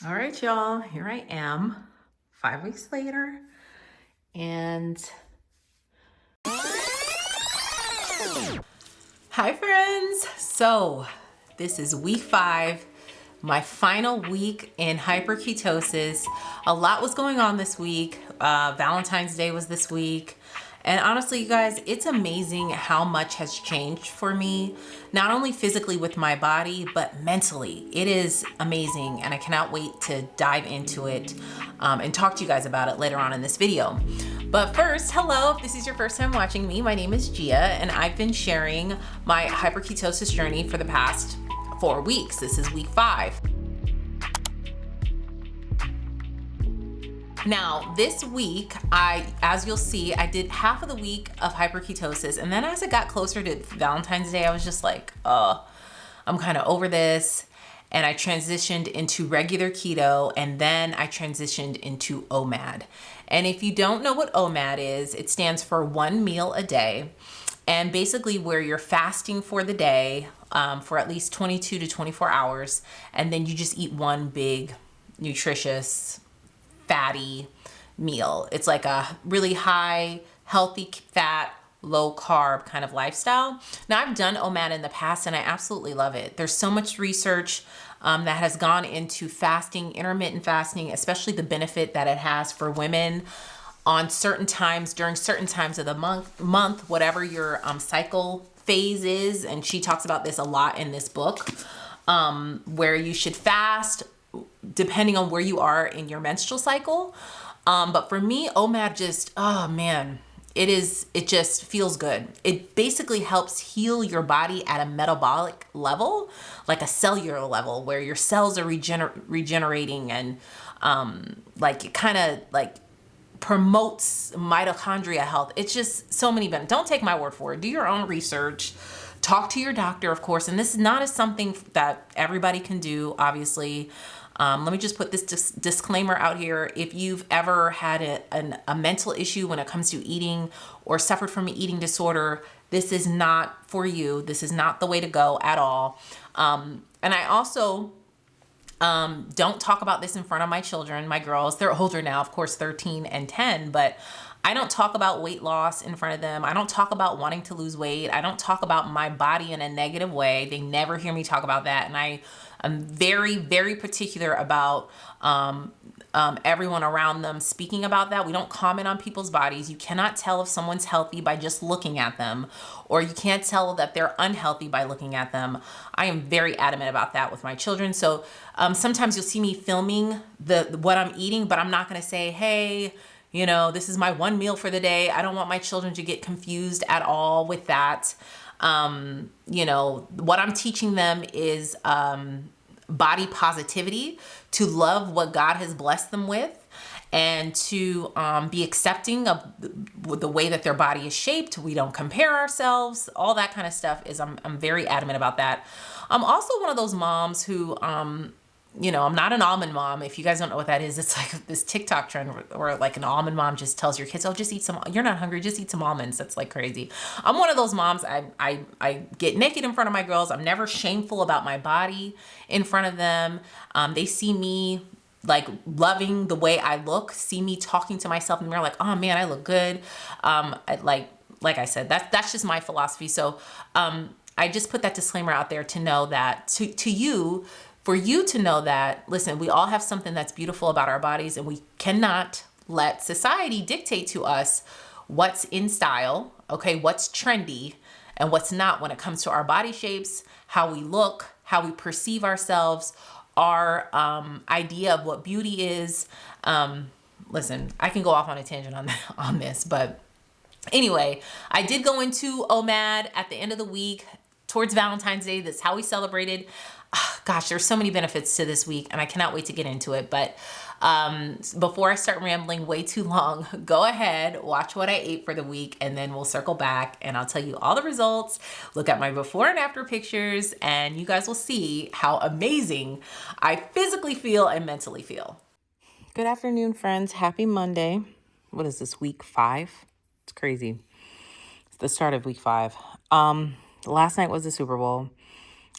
All right, y'all, here I am 5 weeks later. And hi, friends. So, this is week 5, my final week in hyperketosis. A lot was going on this week. Valentine's Day was this week. And honestly, you guys, it's amazing how much has changed for me, not only physically with my body, but mentally. It is amazing, and I cannot wait to dive into it and talk to you guys about it later on in this video. But first, hello, if this is your first time watching me, my name is Gia, and I've been sharing my hyperketosis journey for the past 4 weeks. This is week 5. Now, this week, as you'll see, I did half of the week of hyperketosis, and then as it got closer to Valentine's Day, I was just like, I'm kind of over this, and I transitioned into regular keto, and then I transitioned into OMAD. And if you don't know what OMAD is, it stands for 1 meal a day, and basically where you're fasting for the day for at least 22 to 24 hours, and then you just eat one big, nutritious, fatty meal. It's like a really high, healthy fat, low carb kind of lifestyle. Now, I've done OMAD in the past and I absolutely love it. There's so much research that has gone into fasting, intermittent fasting, especially the benefit that it has for women on certain times, during certain times of the month, whatever your cycle phase is. And she talks about this a lot in this book, where you should fast depending on where you are in your menstrual cycle. But for me, OMAD just, oh man, it just feels good. It basically helps heal your body at a metabolic level, like a cellular level, where your cells are regenerating, and like it kind of like promotes mitochondria health. It's just so many benefits. Don't take my word for it. Do your own research. Talk to your doctor, of course. And this is not something that everybody can do, obviously. Let me just put this disclaimer out here. If you've ever had a mental issue when it comes to eating or suffered from an eating disorder, this is not for you. This is not the way to go at all. And I also don't talk about this in front of my children, my girls. They're older now, of course, 13 and 10, but I don't talk about weight loss in front of them. I don't talk about wanting to lose weight. I don't talk about my body in a negative way. They never hear me talk about that. And I'm very, very particular about everyone around them speaking about that. We don't comment on people's bodies. You cannot tell if someone's healthy by just looking at them, or you can't tell that they're unhealthy by looking at them. I am very adamant about that with my children. So sometimes you'll see me filming what I'm eating, but I'm not going to say, hey, this is my 1 meal for the day. I don't want my children to get confused at all with that. What I'm teaching them is body positivity, to love what God has blessed them with, and to be accepting of the way that their body is shaped. We don't compare ourselves. All that kind of stuff I'm very adamant about that. I'm also one of those moms who, I'm not an almond mom. If you guys don't know what that is, it's like this TikTok trend where like an almond mom just tells your kids, oh, just eat some, you're not hungry, just eat some almonds. That's like crazy. I'm one of those moms. I get naked in front of my girls. I'm never shameful about my body in front of them. They see me like loving the way I look, see me talking to myself in the mirror like, oh man, I look good. Like I said, that's just my philosophy. So I just put that disclaimer out there to know that to you, for you to know that, listen, we all have something that's beautiful about our bodies, and we cannot let society dictate to us what's in style, okay, what's trendy and what's not when it comes to our body shapes, how we look, how we perceive ourselves, our idea of what beauty is. Listen, I can go off on a tangent on this, but anyway, I did go into OMAD at the end of the week towards Valentine's Day. That's how we celebrated. Gosh, there's so many benefits to this week, and I cannot wait to get into it. But before I start rambling way too long, go ahead, watch what I ate for the week, and then we'll circle back and I'll tell you all the results. Look at my before and after pictures, and you guys will see how amazing I physically feel and mentally feel. Good afternoon, friends. Happy Monday. What is this, week 5? It's crazy. It's the start of week 5. Last night was the Super Bowl.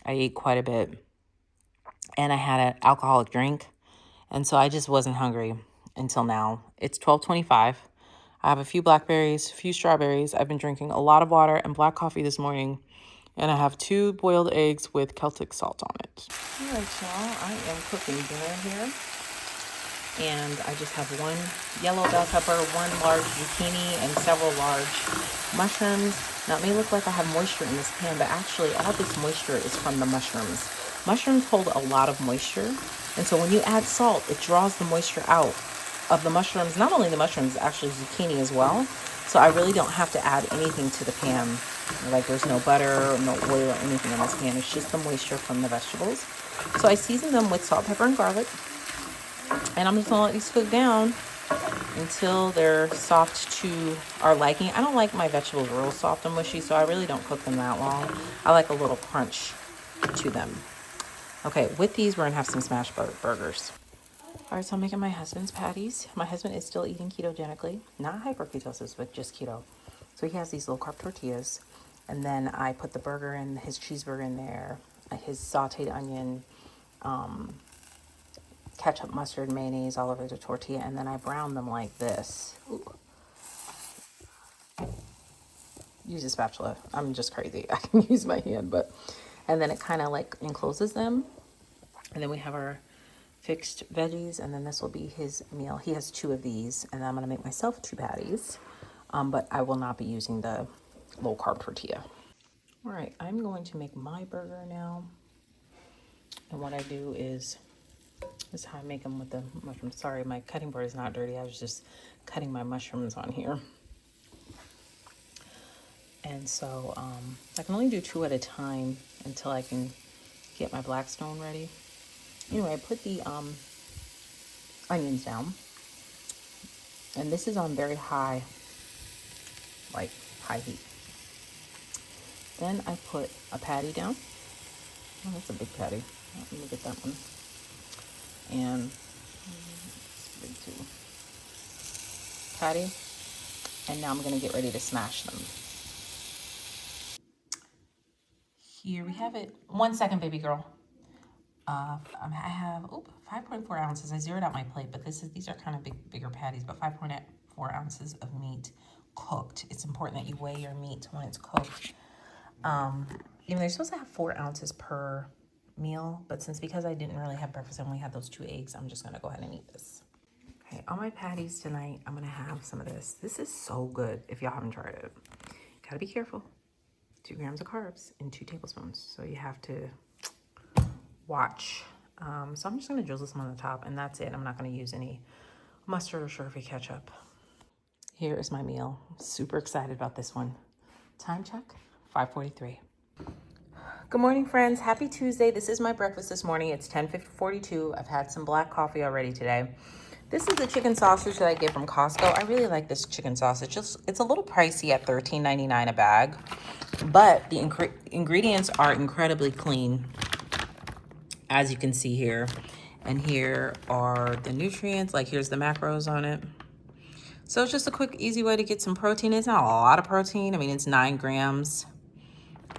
I ate quite a bit, and I had an alcoholic drink, And so I just wasn't hungry until now. It's 12:25. I have a few blackberries, a few strawberries. I've been drinking a lot of water and black coffee this morning. And I have 2 boiled eggs with Celtic salt on it. All right, y'all. I am cooking dinner here. And I just have 1 yellow bell pepper, 1 large zucchini, and several large mushrooms. Now, it may look like I have moisture in this pan, but actually all this moisture is from the mushrooms. Mushrooms hold a lot of moisture, and so when you add salt, it draws the moisture out of the mushrooms. Not only the mushrooms, actually zucchini as well. So I really don't have to add anything to the pan. Like there's no butter, no oil, or anything in this pan. It's just the moisture from the vegetables. So I season them with salt, pepper, and garlic. And I'm just gonna let these cook down until they're soft to our liking. I don't like my vegetables real soft and mushy, so I really don't cook them that long. I like a little crunch to them. Okay, with these, we're gonna have some smash burgers. All right, so I'm making my husband's patties. My husband is still eating ketogenically, not hyperketosis, but just keto. So he has these low carb tortillas. And then I put the burger in, his cheeseburger in there, his sauteed onion, ketchup, mustard, mayonnaise all over the tortilla, and then I brown them like this. Ooh. Use a spatula. I'm just crazy. I can use my hand, but and then it kind of like encloses them. And then we have our fixed veggies, and then this will be his meal. He has 2 of these, and I'm gonna make myself 2 patties, but I will not be using the low carb tortilla. All right, I'm going to make my burger now, and what I do is this is how I make them with the mushrooms. Sorry, my cutting board is not dirty. I was just cutting my mushrooms on here. And so I can only do 2 at a time until I can get my Blackstone ready. Anyway, I put the onions down. And this is on very high, like high heat. Then I put a patty down. Oh, that's a big patty. Let me get that one. And big too. Patty. And now I'm going to get ready to smash them. Here we have it. 1 second, baby girl. I have 5.4 ounces. I zeroed out my plate, but these are kind of bigger patties, but 5.4 ounces of meat cooked. It's important that you weigh your meat when it's cooked. They're supposed to have 4 ounces per meal, but because I didn't really have breakfast, I only had those 2 eggs, I'm just gonna go ahead and eat this. Okay, on my patties tonight, I'm gonna have some of this. This is so good if y'all haven't tried it. Gotta be careful. 2 grams of carbs and 2 tablespoons. So you have to watch. So I'm just gonna drizzle some on the top, and that's it. I'm not gonna use any mustard or sugar-free ketchup. Here is my meal. Super excited about this one. Time check, 5:43. Good morning, friends. Happy Tuesday. This is my breakfast this morning. It's 10:42. I've had some black coffee already today. This is the chicken sausage that I get from Costco. I really like this chicken sausage. It's a little pricey at $13.99 a bag, but the ingredients are incredibly clean, as you can see here. And here are the nutrients, like here's the macros on it. So it's just a quick, easy way to get some protein. It's not a lot of protein. I mean, it's 9 grams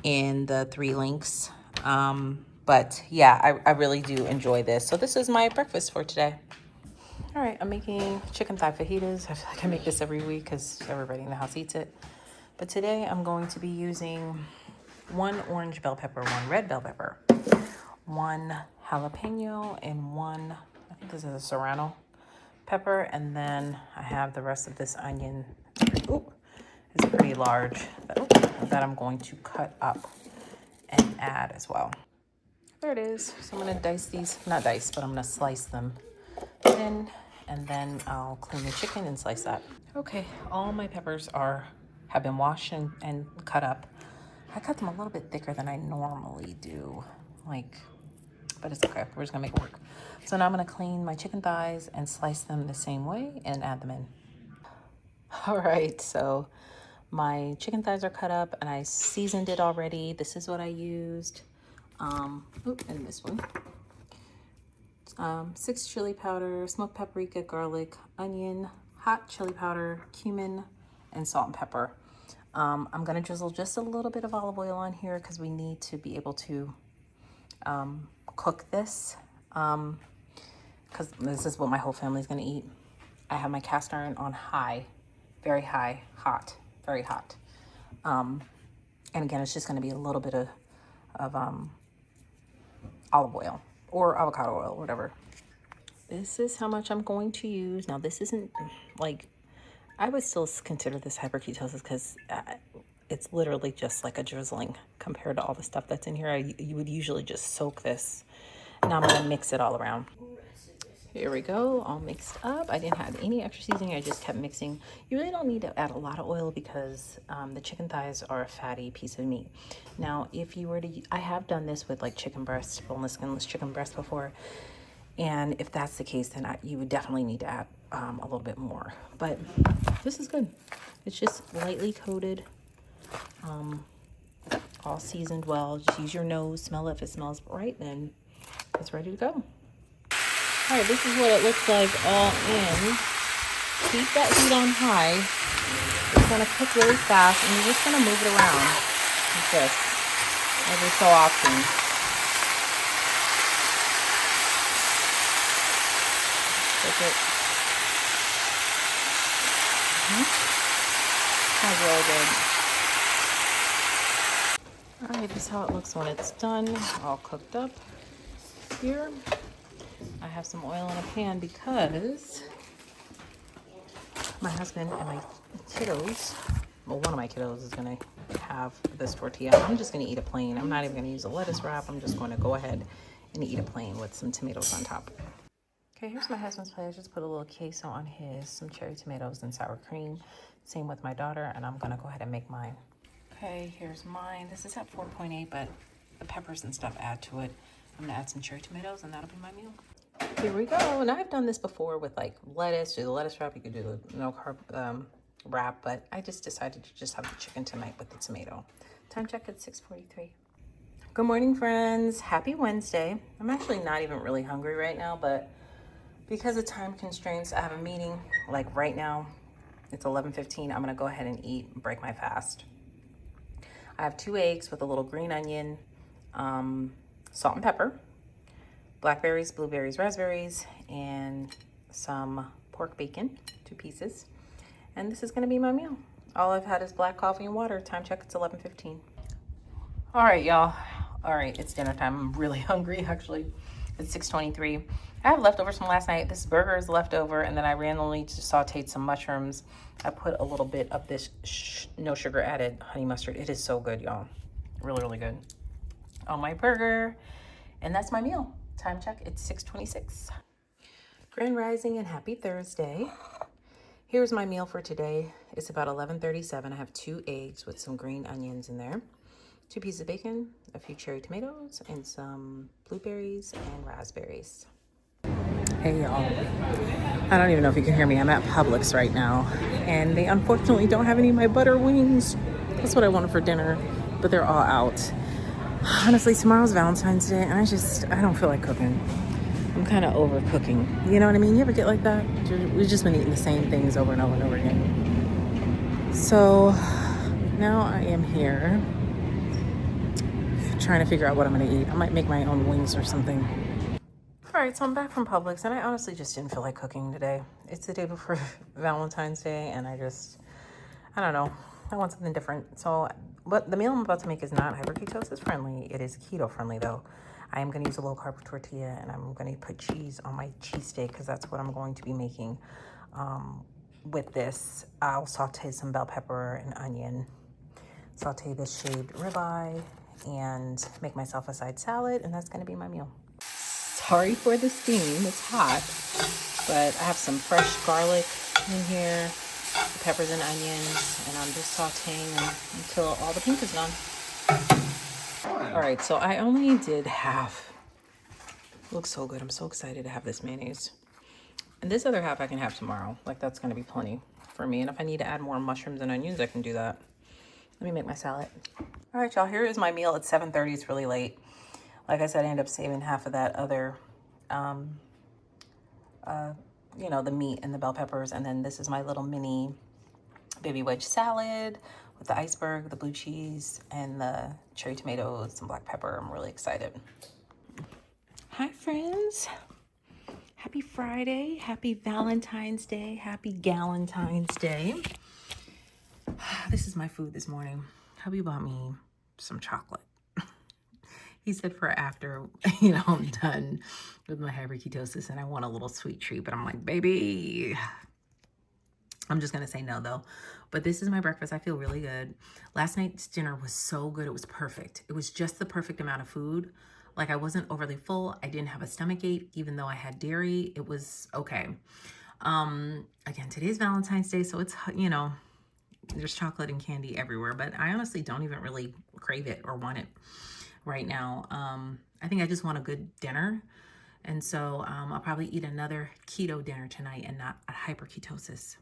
in the 3 links. But yeah, I really do enjoy this. So this is my breakfast for today. All right, I'm making chicken thigh fajitas. I feel like I make this every week because everybody in the house eats it. But today I'm going to be using 1 orange bell pepper, 1 red bell pepper, 1 jalapeno, and 1, I think this is a serrano pepper. And then I have the rest of this onion. It's pretty large that I'm going to cut up and add as well. There it is. So I'm gonna dice these, not dice, but I'm gonna slice them thin, and then I'll clean the chicken and slice that. Okay, all my peppers have been washed and cut up. I cut them a little bit thicker than I normally do, but it's okay. We're just gonna make it work. So now I'm gonna clean my chicken thighs and slice them the same way and add them in. All right, so my chicken thighs are cut up and I seasoned it already. This is what I used. And this one. 6 chili powder, smoked paprika, garlic, onion, hot chili powder, cumin, and salt and pepper. I'm gonna drizzle just a little bit of olive oil on here because we need to be able to cook this. because this is what my whole family's gonna eat. I have my cast iron on high, very high, hot, very hot. And again, it's just gonna be a little bit of olive oil or avocado oil, whatever. This is how much I'm going to use. Now, this isn't like, I would still consider this hyperketosis because it's literally just like a drizzling compared to all the stuff that's in here. You would usually just soak this. Now I'm gonna mix it all around. Here we go, all mixed up. I didn't have any extra seasoning, I just kept mixing. You really don't need to add a lot of oil because the chicken thighs are a fatty piece of meat. Now, if you were to, I have done this with like chicken breast, boneless, skinless chicken breast before. And if that's the case, then you would definitely need to add a little bit more. But this is good. It's just lightly coated, all seasoned well. Just use your nose, smell it. If it smells right, then it's ready to go. All right, this is what it looks like all in. Keep that heat on high. It's gonna cook really fast, and you're just gonna move it around like this every so often. Cook it. Smells really good. All right, this is how it looks when it's done, all cooked up. Here, I have some oil in a pan because my husband and my kiddos, well, one of my kiddos is gonna have this tortilla. I'm just gonna eat it plain. I'm not even gonna use a lettuce wrap. I'm just gonna go ahead and eat it plain with some tomatoes on top. Okay, here's my husband's plate. I just put a little queso on his, some cherry tomatoes and sour cream. Same with my daughter, and I'm gonna go ahead and make mine. Okay, here's mine. This is at 4.8, but the peppers and stuff add to it. I'm gonna add some cherry tomatoes, and that'll be my meal. Here we go. And I've done this before with like lettuce. Do the lettuce wrap. You could do the no carb wrap, but I just decided to just have the chicken tonight with the tomato. Time check at 6:43. Good morning, friends. Happy Wednesday. I'm actually not even really hungry right now, but because of time constraints, I have a meeting like right now. It's 11:15. I'm gonna go ahead and eat and break my fast. I have 2 eggs with a little green onion, salt and pepper, blackberries, blueberries, raspberries, and some pork bacon, 2 pieces. And this is gonna be my meal. All I've had is black coffee and water. Time check, it's 11:15. All right, y'all. All right, it's dinner time. I'm really hungry, actually. It's 6:23. I have leftovers from last night. This burger is leftover, and then I randomly just sauteed some mushrooms. I put a little bit of this no sugar added honey mustard. It is so good, y'all. Really, really good. On my burger, and that's my meal. Time check, it's 6:26. Grand Rising and happy Thursday. Here's my meal for today. It's about 11:37. I have 2 eggs with some green onions in there, 2 pieces of bacon, a few cherry tomatoes, and some blueberries and raspberries. Hey y'all, I don't even know if you can hear me. I'm at Publix right now, and they unfortunately don't have any of my butter wings. That's what I wanted for dinner, but they're all out. Honestly, tomorrow's Valentine's Day, and I don't feel like cooking. I'm kind of over cooking. You know what I mean? You ever get like that? We've just been eating the same things over and over and over again. So now I am here trying to figure out what I'm gonna eat. I might make my own wings or something. All right, so I'm back from Publix, and I honestly just didn't feel like cooking today. It's the day before Valentine's Day, and I don't know. I want something different. So, but the meal I'm about to make is not hyperketosis friendly. It is keto friendly though. I am going to use a low carb tortilla, and I'm going to put cheese on my cheesesteak because that's what I'm going to be making with this. I'll saute some bell pepper and onion, saute this shaved ribeye, and make myself a side salad, and that's going to be my meal. Sorry for the steam, it's hot, but I have some fresh garlic in here, peppers and onions, and I'm just sauteing until all the pink is gone. All right, so I only did half. Looks so good. I'm so excited to have this mayonnaise. And this other half I can have tomorrow. Like, that's gonna be plenty for me. And if I need to add more mushrooms and onions, I can do that. Let me make my salad. All right, y'all, here is my meal at 7:30. It's really late. Like I said, I ended up saving half of that other, you know, the meat and the bell peppers. And then this is my little mini baby wedge salad with the iceberg, the blue cheese, and the cherry tomatoes, some black pepper. I'm really excited. Hi, friends. Happy Friday. Happy Valentine's Day. Happy Galentine's Day. This is my food this morning. Hubby bought me some chocolate. He said for after, I'm done with my hyperketosis and I want a little sweet treat. But I'm like, baby, I'm just going to say no, though. But this is my breakfast. I feel really good. Last night's dinner was so good. It was perfect. It was just the perfect amount of food. Like, I wasn't overly full. I didn't have a stomach ache, even though I had dairy. It was okay. Again, today's Valentine's Day, so it's, there's chocolate and candy everywhere. But I honestly don't even really crave it or want it right now. I think I just want a good dinner. And so I'll probably eat another keto dinner tonight and not a hyperketosis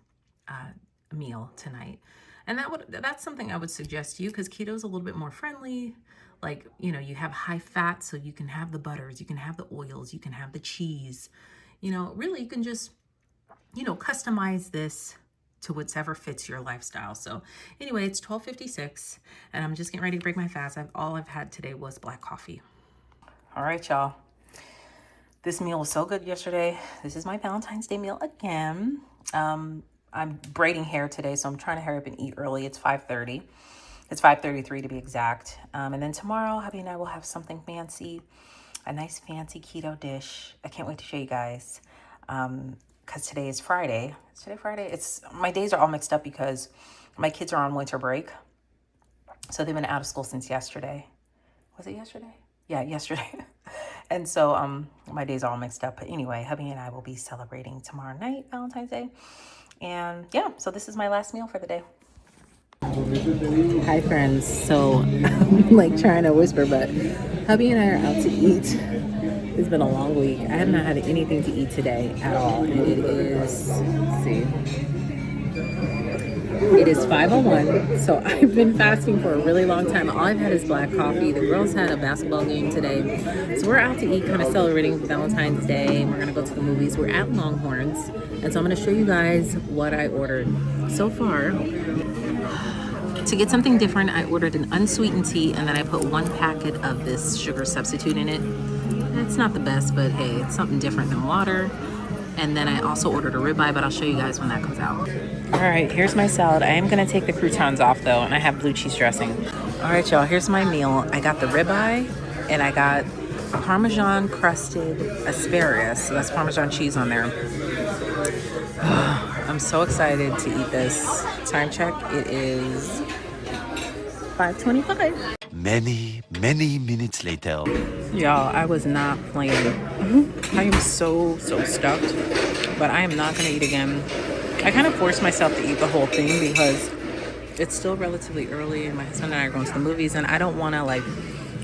meal tonight. And that's something I would suggest to you, because keto is a little bit more friendly. Like, you have high fat, so you can have the butters, you can have the oils, you can have the cheese. Really you can just, customize this to whatever fits your lifestyle. So anyway, it's 12:56 and I'm just getting ready to break my fast. All I've had today was black coffee. All right, y'all. This meal was so good yesterday. This is my Valentine's Day meal again. I'm braiding hair today, so I'm trying to hurry up and eat early. It's 5:30. It's 5:33 to be exact. And then tomorrow, hubby and I will have something fancy, a nice fancy keto dish. I can't wait to show you guys. Because today is Friday. Is today Friday? My days are all mixed up because my kids are on winter break. So they've been out of school since yesterday. Was it yesterday? Yeah, yesterday. And so my days are all mixed up. But anyway, hubby and I will be celebrating tomorrow night, Valentine's Day. And yeah, so this is my last meal for the day. Hi friends. So I'm like trying to whisper, but hubby and I are out to eat. It's been a long week. I have not had anything to eat today at all. And it is, let's see, it is 5:01. So I've been fasting for a really long time. All I've had is black coffee. The girls had a basketball game today. So we're out to eat, kind of celebrating Valentine's Day. We're going to go to the movies. We're at Longhorns. And so I'm going to show you guys what I ordered so far. To get something different, I ordered an unsweetened tea, and then I put 1 packet of this sugar substitute in it. It's not the best, but hey, it's something different than water. And then I also ordered a ribeye, but I'll show you guys when that comes out. All right, here's my salad. I am gonna take the croutons off though, and I have blue cheese dressing. All right, y'all, here's my meal. I got the ribeye, and I got Parmesan crusted asparagus. So that's Parmesan cheese on there. I'm so excited to eat this. Time check, it is 5:25. Many minutes later. Y'all, I was not playing. I am so stuffed, but I am not gonna eat again. I kind of forced myself to eat the whole thing because it's still relatively early and my husband and I are going to the movies and I don't want to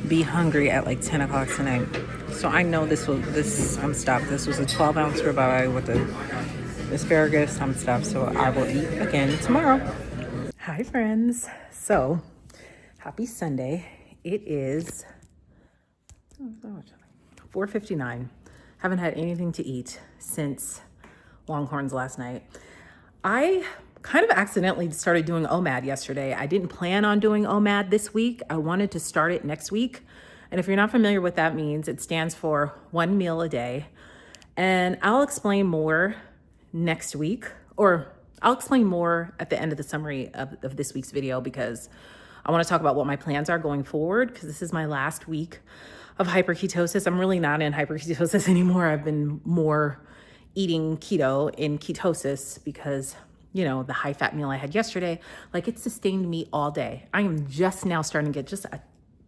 be hungry at 10 o'clock tonight. So I know I'm stuffed. This was a 12-ounce ribeye with the asparagus. I'm stuffed, so I will eat again tomorrow. Hi friends. So happy Sunday. It is 4:59. Haven't had anything to eat since Longhorns last night. I kind of accidentally started doing OMAD yesterday. I didn't plan on doing OMAD this week. I wanted to start it next week. And if you're not familiar what that means, it stands for 1 meal a day. And I'll explain more next week, or I'll explain more at the end of the summary of this week's video, because I want to talk about what my plans are going forward, because this is my last week of hyperketosis. I'm really not in hyperketosis anymore. I've been more eating keto in ketosis because, the high fat meal I had yesterday, it sustained me all day. I am just now starting to get just a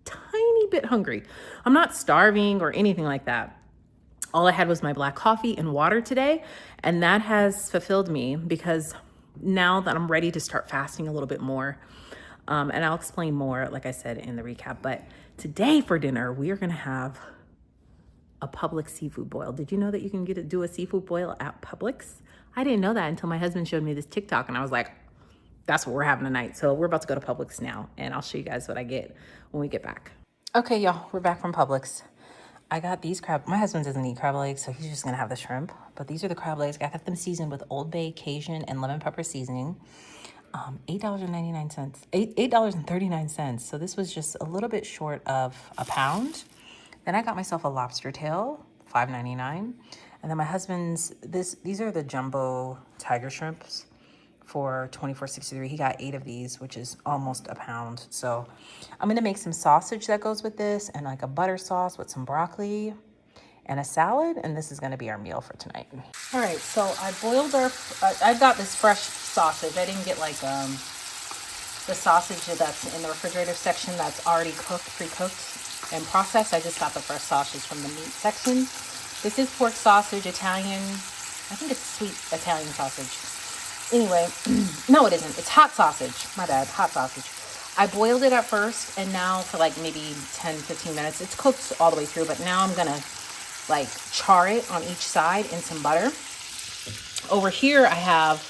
tiny bit hungry. I'm not starving or anything like that. All I had was my black coffee and water today, and that has fulfilled me because now that I'm ready to start fasting a little bit more, and I'll explain more, like I said, in the recap. But today for dinner, we are going to have a Publix seafood boil. Did you know that you can do a seafood boil at Publix? I didn't know that until my husband showed me this TikTok, and I was like, that's what we're having tonight. So we're about to go to Publix now, and I'll show you guys what I get when we get back. Okay, y'all, we're back from Publix. I got these my husband doesn't eat crab legs, so he's just gonna have the shrimp. But these are the crab legs. I got them seasoned with Old Bay, Cajun, and lemon pepper seasoning. $8.99, $8.39. So this was just a little bit short of a pound. Then I got myself a lobster tail, $5.99. And then my husband's, these are the jumbo tiger shrimps for $24.63. He got 8 of these, which is almost a pound. So I'm gonna make some sausage that goes with this, and like a butter sauce with some broccoli and a salad, and this is gonna be our meal for tonight. All right, so I boiled I got this fresh sausage. I didn't get like the sausage that's in the refrigerator section that's already cooked, pre-cooked and processed. I just got the fresh sausage from the meat section. This is pork sausage, Italian. I think it's sweet Italian sausage. Anyway, no it isn't. It's hot sausage. My bad, hot sausage. I boiled it at first, and now for like maybe 10-15 minutes, it's cooked all the way through, but now I'm gonna like char it on each side in some butter. Over here I have,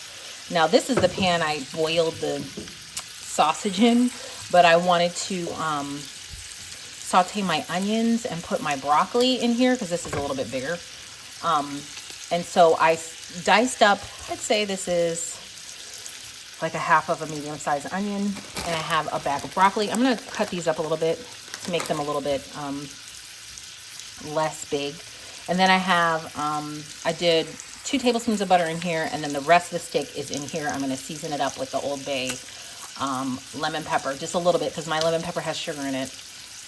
now this is the pan I boiled the sausage in, but I wanted to saute my onions and put my broccoli in here because this is a little bit bigger. And so I diced up, I'd say this is like a half of a medium-sized onion, and I have a bag of broccoli. I'm gonna cut these up a little bit to make them a little bit less big. And then I have, I did 2 tablespoons of butter in here, and then the rest of the stick is in here. I'm gonna season it up with the Old Bay lemon pepper, just a little bit because my lemon pepper has sugar in it,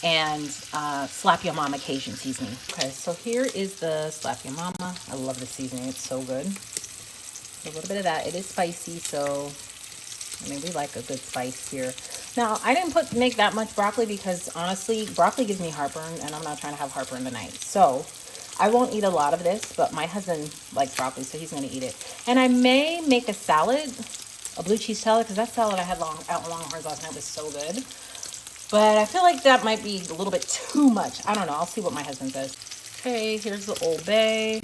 and Slap Your Mama Cajun seasoning. Okay, so here is the Slap Your Mama. I love the seasoning, it's so good. A little bit of that. It is spicy, so I mean, we like a good spice here. Now, I didn't make that much broccoli because honestly, broccoli gives me heartburn, and I'm not trying to have heartburn tonight. So I won't eat a lot of this, but my husband likes broccoli, so he's gonna eat it. And I may make a salad, a blue cheese salad, because that salad I had out in Longhorns last night was so good. But I feel like that might be a little bit too much. I don't know. I'll see what my husband says. Okay, here's the Old Bay.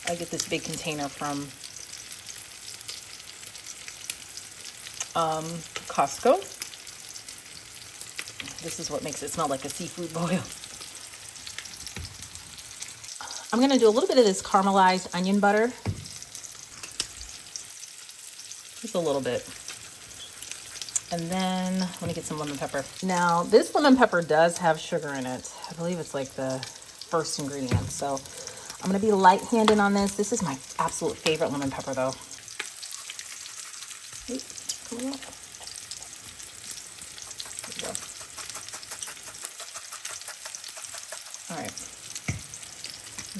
I get this big container from Costco. This is what makes it smell like a seafood boil. I'm gonna do a little bit of this caramelized onion butter. Just a little bit. And then let me get some lemon pepper. Now, this lemon pepper does have sugar in it. I believe it's like the first ingredient. So I'm gonna be light-handed on this. This is my absolute favorite lemon pepper though. Oops, come on. There we go. All right.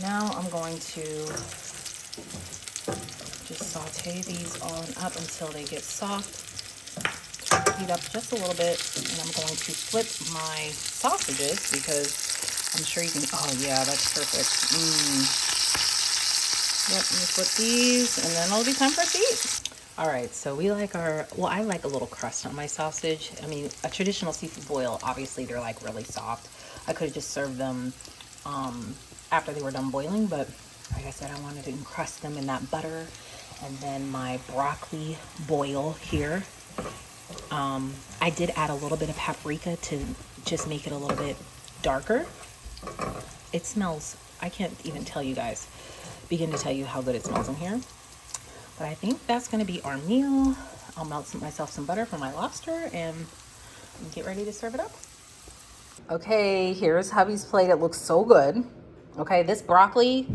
Now I'm going to just saute these on up until they get soft. Heat up just a little bit, and I'm going to flip my sausages because I'm sure you can, oh yeah, that's perfect. Yep, let me flip these, and then it'll be time for us to eat. All right, so we like well, I like a little crust on my sausage. I mean, a traditional seafood boil, obviously they're like really soft. I could have just served them after they were done boiling, but like I said, I wanted to encrust them in that butter. And then my broccoli boil here. I did add a little bit of paprika to just make it a little bit darker. It smells, I can't even begin to tell you how good it smells in here. But I think that's gonna be our meal. I'll melt myself some butter for my lobster and get ready to serve it up. Okay, here's hubby's plate. It looks so good. Okay, this broccoli,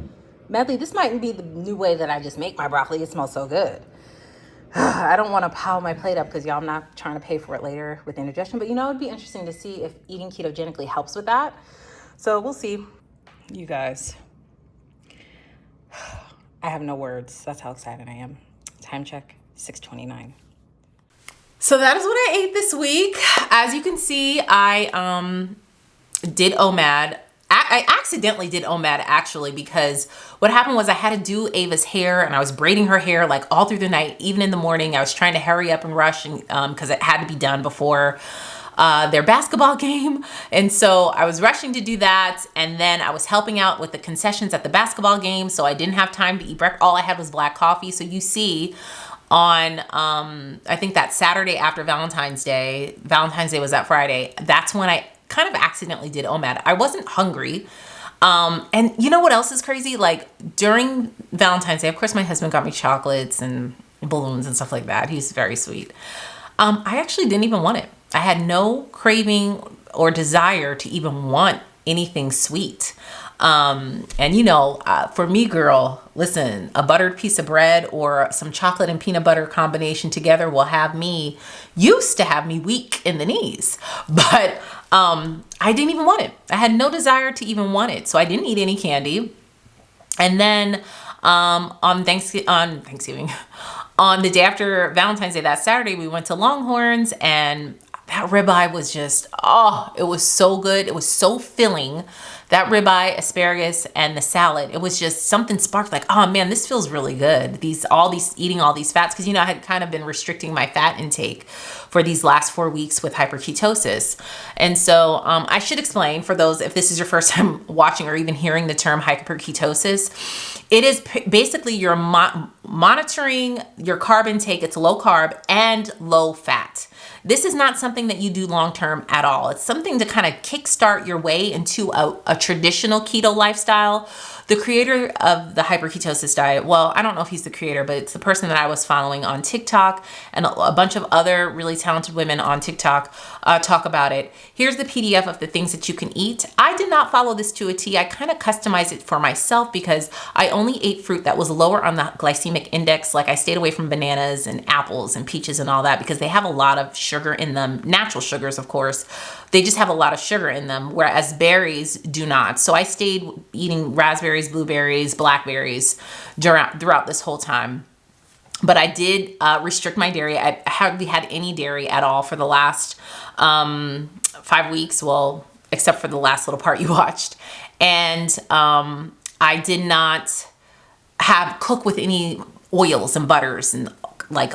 medley, this might be the new way that I just make my broccoli. It smells so good. I don't want to pile my plate up because y'all, I'm not trying to pay for it later with indigestion, but you know, it'd be interesting to see if eating ketogenically helps with that. So we'll see. You guys, I have no words. That's how excited I am. Time check, 6:29. So that is what I ate this week. As you can see, I did OMAD. I accidentally did OMAD actually, because what happened was I had to do Ava's hair, and I was braiding her hair like all through the night, even in the morning. I was trying to hurry up and rush, and because it had to be done before their basketball game. And so I was rushing to do that, and then I was helping out with the concessions at the basketball game, so I didn't have time to eat breakfast. All I had was black coffee. So you see on I think that Saturday after Valentine's Day was that Friday, that's when I kind of accidentally did OMAD. I wasn't hungry. And you know what else is crazy? Like during Valentine's Day, of course, my husband got me chocolates and balloons and stuff like that. He's very sweet. I actually didn't even want it. I had no craving or desire to even want anything sweet. And for me, girl, listen, a buttered piece of bread or some chocolate and peanut butter combination together will used to have me weak in the knees. But I didn't even want it. I had no desire to even want it. So I didn't eat any candy. And then on Thanksgiving, on the day after Valentine's Day, that Saturday, we went to Longhorns, and that ribeye was just, it was so good. It was so filling. That ribeye, asparagus, and the salad, it was just something sparked like, oh man, this feels really good. Eating all these fats, because I had kind of been restricting my fat intake for these last 4 weeks with hyperketosis. And so I should explain for those, if this is your first time watching or even hearing the term hyperketosis, it is basically you're monitoring your carb intake. It's low carb and low fat. This is not something that you do long-term at all. It's something to kind of kickstart your way into a traditional keto lifestyle. The creator of the hyperketosis diet, well, I don't know if he's the creator, but it's the person that I was following on TikTok, and a bunch of other really talented women on TikTok talk about it. Here's the PDF of the things that you can eat. I did not follow this to a T. I kind of customized it for myself because I only ate fruit that was lower on the glycemic index. Like I stayed away from bananas and apples and peaches and all that because they have a lot of sugar in them. Natural sugars, of course. They just have a lot of sugar in them, whereas berries do not. So I stayed eating raspberries, blueberries, blackberries throughout this whole time. But I did restrict my dairy. I hardly had any dairy at all for the last 5 weeks. Well, except for the last little part you watched. And I did not cook with any oils and butters and like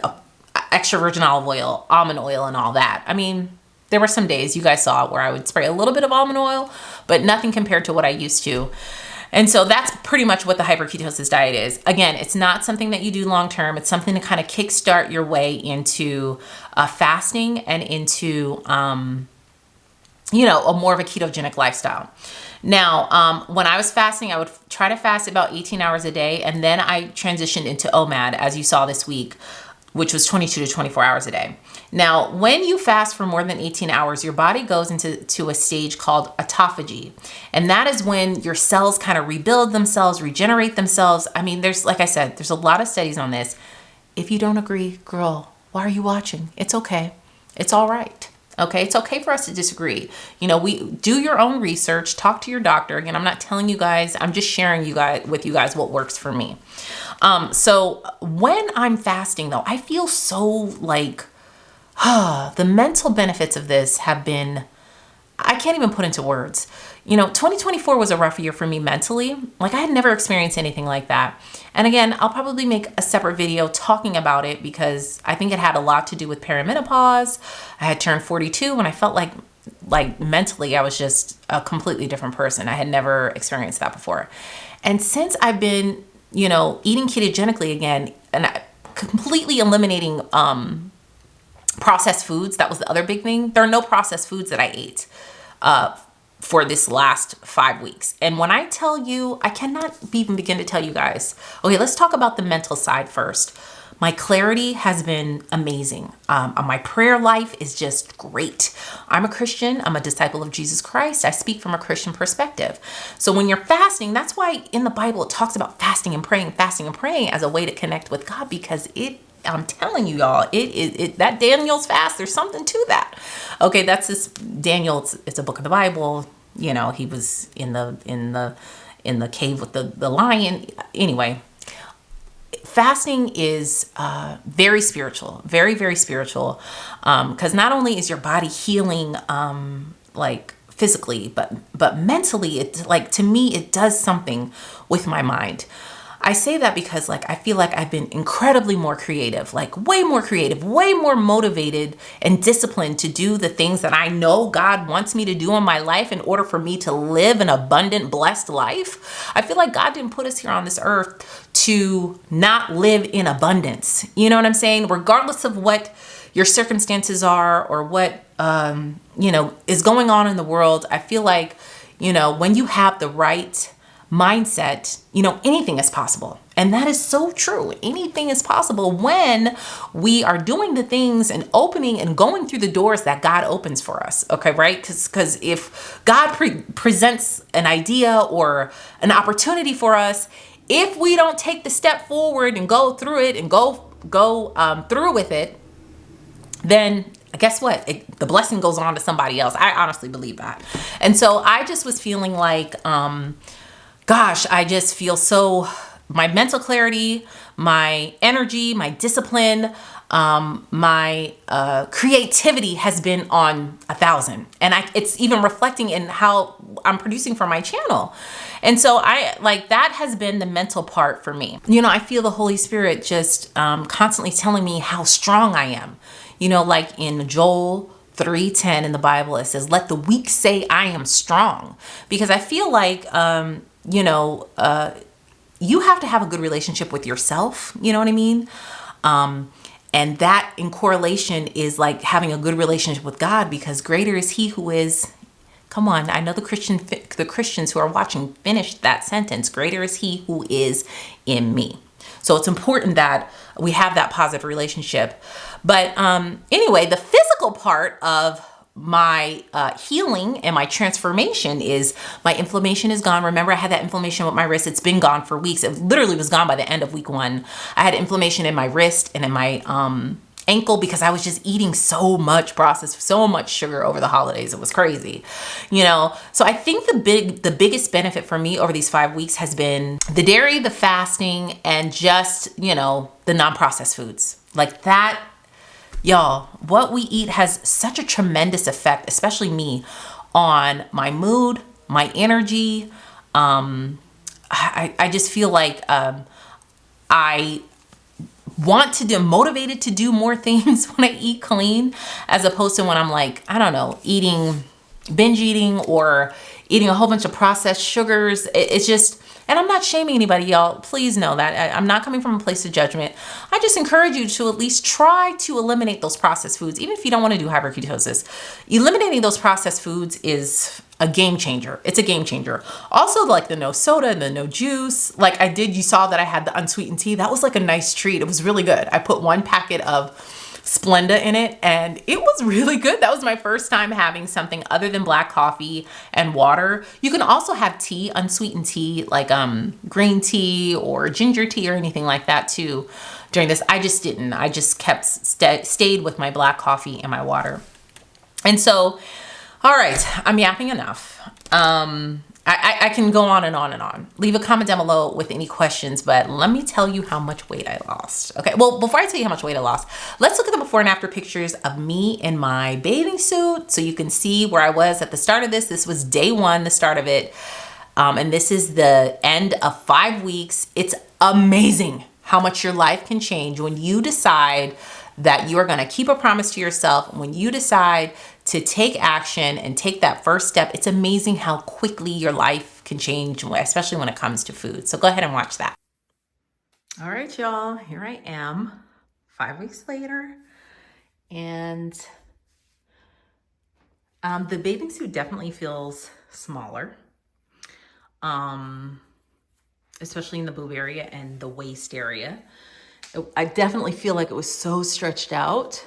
extra virgin olive oil, almond oil, and all that. I mean, there were some days you guys saw where I would spray a little bit of almond oil, but nothing compared to what I used to. And so that's pretty much what the hyperketosis diet is. Again, it's not something that you do long term. It's something to kind of kickstart your way into fasting and into, a more of a ketogenic lifestyle. Now, when I was fasting, I would try to fast about 18 hours a day. And then I transitioned into OMAD, as you saw this week, which was 22 to 24 hours a day. Now, when you fast for more than 18 hours, your body goes into a stage called autophagy. And that is when your cells kind of rebuild themselves, regenerate themselves. I mean, like I said, there's a lot of studies on this. If you don't agree, girl, why are you watching? It's okay. It's all right. Okay, it's okay for us to disagree. We do your own research, talk to your doctor. Again, I'm not telling you guys, I'm just sharing with you guys what works for me. So when I'm fasting though, I feel so like, the mental benefits of this have been, I can't even put into words. 2024 was a rough year for me mentally. Like I had never experienced anything like that. And again, I'll probably make a separate video talking about it because I think it had a lot to do with perimenopause. I had turned 42 when I felt like mentally I was just a completely different person. I had never experienced that before. And since I've been, eating ketogenically again and completely eliminating processed foods, that was the other big thing. There are no processed foods that I ate for this last 5 weeks. And when I tell you, I cannot even begin to tell you guys. Okay, let's talk about the mental side first. My clarity has been amazing. My prayer life is just great. I'm a Christian. I'm a disciple of Jesus Christ. I speak from a Christian perspective. So when you're fasting, that's why in the Bible it talks about fasting and praying as a way to connect with God, because I'm telling you y'all, that Daniel's fast, there's something to that. Okay, that's this Daniel, it's a book of the Bible. He was in the cave with the lion. Anyway, fasting is very spiritual, very, very spiritual. Because not only is your body healing like physically, but mentally, it's like, to me, it does something with my mind. I say that because I feel like I've been incredibly more creative, way more motivated and disciplined to do the things that I know God wants me to do in my life in order for me to live an abundant, blessed life. I feel like God didn't put us here on this earth to not live in abundance. You know what I'm saying? Regardless of what your circumstances are or what, is going on in the world, I feel like, when you have the right mindset, anything is possible. And that is so true. Anything is possible when we are doing the things and opening and going through the doors that God opens for us. Okay, right? Because if God presents an idea or an opportunity for us, if we don't take the step forward and go through it and go through with it, then guess what? The blessing goes on to somebody else. I honestly believe that. And so I just was feeling like, gosh, I just feel so, my mental clarity, my energy, my discipline, my creativity has been on 1,000. And it's even reflecting in how I'm producing for my channel. And so that has been the mental part for me. I feel the Holy Spirit just constantly telling me how strong I am. Like in Joel 3:10 in the Bible, it says, let the weak say I am strong. Because I feel like, you have to have a good relationship with yourself. You know what I mean? And that in correlation is like having a good relationship with God, because greater is he who is, come on, I know the Christians who are watching finished that sentence. Greater is he who is in me. So it's important that we have that positive relationship. But anyway, the physical part of my healing and my transformation is my inflammation is gone. Remember, I had that inflammation with my wrist. It's been gone for weeks. It literally was gone by the end of week 1. I had inflammation in my wrist and in my ankle because I was just eating so much processed, so much sugar over the holidays. It was crazy, So I think the biggest benefit for me over these 5 weeks has been the dairy, the fasting, and just, the non-processed foods. Like that. Y'all, what we eat has such a tremendous effect, especially me, on my mood, my energy. I just feel like I want to be motivated to do more things when I eat clean, as opposed to when I'm like, I don't know, binge eating or eating a whole bunch of processed sugars. It's just, and I'm not shaming anybody, y'all. Please know that. I'm not coming from a place of judgment. I just encourage you to at least try to eliminate those processed foods, even if you don't want to do hyperketosis. Eliminating those processed foods is a game changer. It's a game changer. Also, like the no soda and the no juice. Like you saw that I had the unsweetened tea. That was like a nice treat. It was really good. I put 1 packet of Splenda in it and it was really good. That was my first time having something other than black coffee and water. You can also have tea, unsweetened tea, like green tea or ginger tea or anything like that too during this. I just didn't. I just kept stayed with my black coffee and my water. And so, all right, I'm yapping enough. I can go on and on and on. Leave a comment down below with any questions, but let me tell you how much weight I lost. Okay, well, before I tell you how much weight I lost, let's look at the before and after pictures of me in my bathing suit so you can see where I was at the start of this. This was day 1, the start of it. And this is the end of 5 weeks. It's amazing how much your life can change when you decide that you are going to keep a promise to yourself, when you decide to take action and take that first step. It's amazing how quickly your life can change, especially when it comes to food. So go ahead and watch that. All right, y'all, here I am 5 weeks later. And the bathing suit definitely feels smaller, especially in the boob area and the waist area. I definitely feel like it was so stretched out.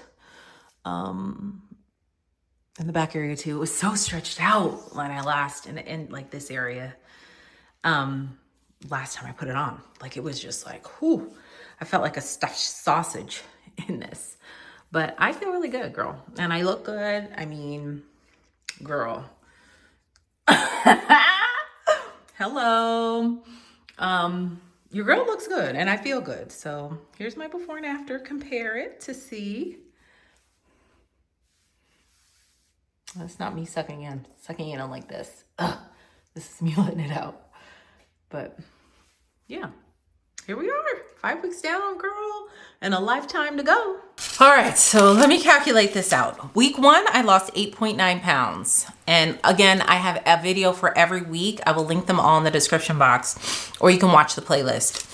In the back area too. It was so stretched out when I last, in like this area, last time I put it on. Like it was just like, whew, I felt like a stuffed sausage in this. But I feel really good, girl. And I look good. I mean, girl. Hello. Your girl looks good and I feel good. So here's my before and after. Compare it to see. That's not me sucking in on like this. Ugh, this is me letting it out. But yeah, here we are, 5 weeks down, girl, and a lifetime to go. All right, so let me calculate this out. Week 1, I lost 8.9 pounds. And again, I have a video for every week. I will link them all in the description box, or you can watch the playlist.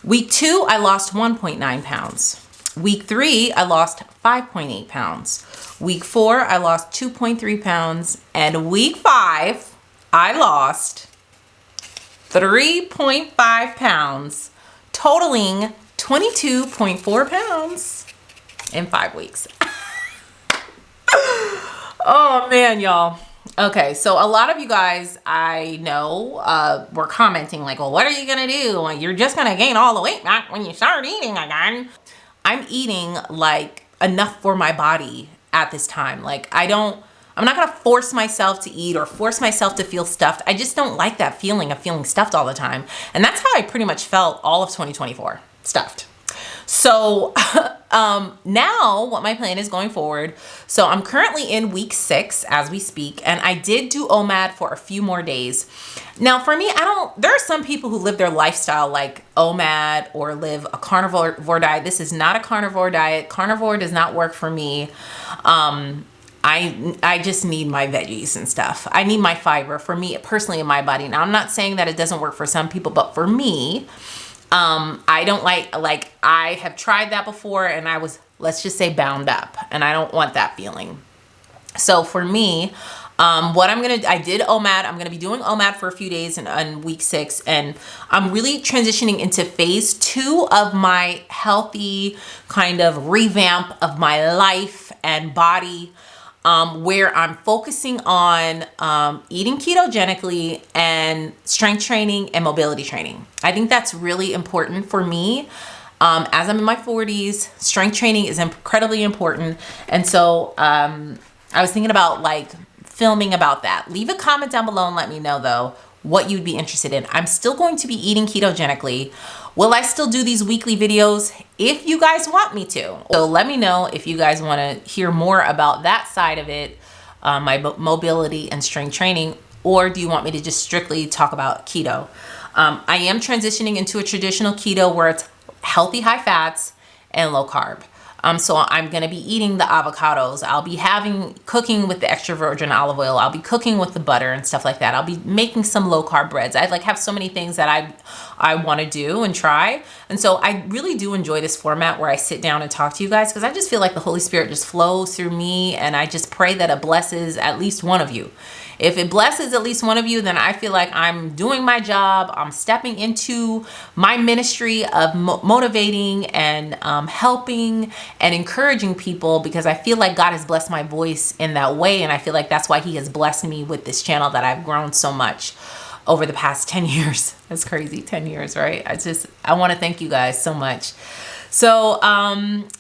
Week 2, I lost 1.9 pounds. Week 3, I lost 5.8 pounds. Week 4, I lost 2.3 pounds. And week 5, I lost 3.5 pounds totaling 22.4 pounds in 5 weeks. Oh man, y'all. Okay, so a lot of you guys I know were commenting like, well, what are you gonna do? Like, you're just gonna gain all the weight back when you start eating again. I'm eating like enough for my body at this time. Like, I'm not gonna force myself to eat or force myself to feel stuffed. I just don't like that feeling of feeling stuffed all the time. And that's how I pretty much felt all of 2024, stuffed. So now what my plan is going forward. So I'm currently in week 6 as we speak, and I did do OMAD for a few more days. Now for me, there are some people who live their lifestyle like OMAD or live a carnivore diet. This is not a carnivore diet. Carnivore does not work for me. I just need my veggies and stuff. I need my fiber for me personally in my body. Now I'm not saying that it doesn't work for some people, but for me, I don't like I have tried that before and I was, let's just say, bound up, and I don't want that feeling. So for me, I did OMAD. I'm going to be doing OMAD for a few days in week 6, and I'm really transitioning into phase 2 of my healthy kind of revamp of my life and body. Where I'm focusing on eating ketogenically and strength training and mobility training. I think that's really important for me. As I'm in my 40s, strength training is incredibly important. And so I was thinking about like filming about that. Leave a comment down below and let me know though what you'd be interested in. I'm still going to be eating ketogenically. Will I still do these weekly videos if you guys want me to? So let me know if you guys want to hear more about that side of it, my mobility and strength training, or do you want me to just strictly talk about keto? I am transitioning into a traditional keto where it's healthy, high fats, and low carb. So I'm going to be eating the avocados. I'll be cooking with the extra virgin olive oil. I'll be cooking with the butter and stuff like that. I'll be making some low carb breads. I have so many things that I want to do and try. And so I really do enjoy this format where I sit down and talk to you guys, because I just feel like the Holy Spirit just flows through me, and I just pray that it blesses at least one of you. If it blesses at least one of you, then I feel like I'm doing my job. I'm stepping into my ministry of motivating and helping and encouraging people, because I feel like God has blessed my voice in that way. And I feel like that's why he has blessed me with this channel that I've grown so much over the past 10 years. That's crazy, 10 years, right? I want to thank you guys so much. So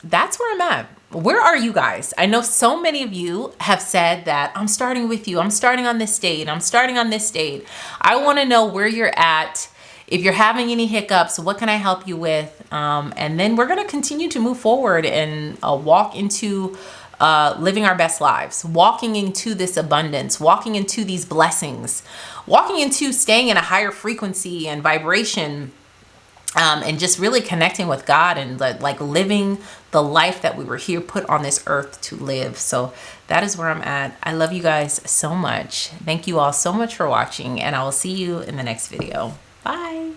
that's where I'm at. Where are you guys? I know so many of you have said that I'm starting with you. I'm starting on this date. I'm starting on this date. I want to know where you're at. If you're having any hiccups, what can I help you with? And then we're going to continue to move forward and walk into living our best lives, walking into this abundance, walking into these blessings, walking into staying in a higher frequency and vibration. And just really connecting with God and like living the life that we were here put on this earth to live. So that is where I'm at. I love you guys so much. Thank you all so much for watching, and I will see you in the next video. Bye.